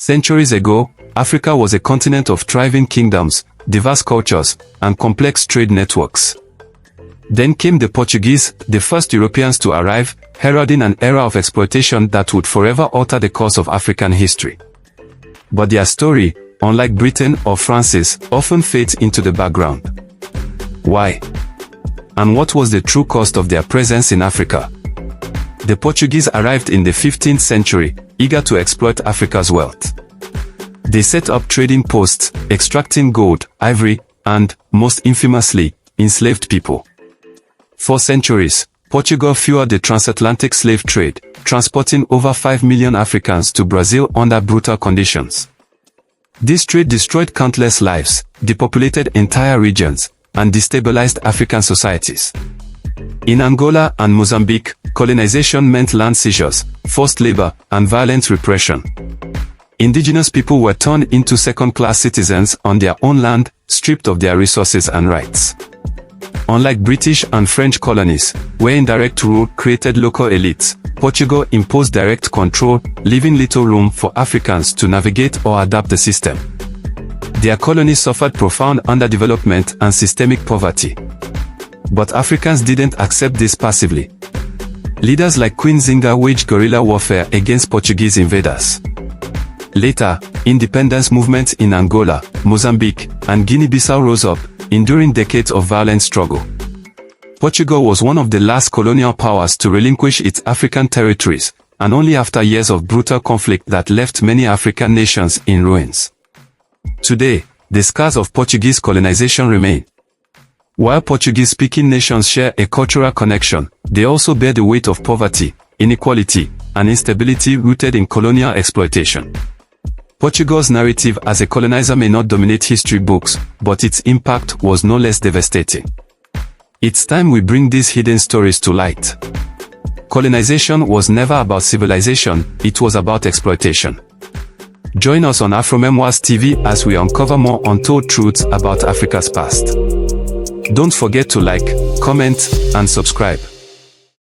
Centuries ago, Africa was a continent of thriving kingdoms, diverse cultures, and complex trade networks. Then came the Portuguese, the first Europeans to arrive, heralding an era of exploitation that would forever alter the course of African history. But their story, unlike Britain or France's, often fades into the background. Why? And what was the true cost of their presence in Africa? The Portuguese arrived in the 15th century, eager to exploit Africa's wealth. They set up trading posts, extracting gold, ivory, and, most infamously, enslaved people. For centuries, Portugal fueled the transatlantic slave trade, transporting over 5 million Africans to Brazil under brutal conditions. This trade destroyed countless lives, depopulated entire regions, and destabilized African societies. In Angola and Mozambique, colonization meant land seizures, forced labor, and violent repression. Indigenous people were turned into second-class citizens on their own land, stripped of their resources and rights. Unlike British and French colonies, where indirect rule created local elites, Portugal imposed direct control, leaving little room for Africans to navigate or adapt the system. Their colonies suffered profound underdevelopment and systemic poverty. But Africans didn't accept this passively. Leaders like Queen Zinga waged guerrilla warfare against Portuguese invaders. Later, independence movements in Angola, Mozambique, and Guinea-Bissau rose up, enduring decades of violent struggle. Portugal was one of the last colonial powers to relinquish its African territories, and only after years of brutal conflict that left many African nations in ruins. Today, the scars of Portuguese colonization remain. While Portuguese-speaking nations share a cultural connection, they also bear the weight of poverty, inequality, and instability rooted in colonial exploitation. Portugal's narrative as a colonizer may not dominate history books, but its impact was no less devastating. It's time we bring these hidden stories to light. Colonization was never about civilization, it was about exploitation. Join us on Afro Memoirs TV as we uncover more untold truths about Africa's past. Don't forget to like, comment, and subscribe.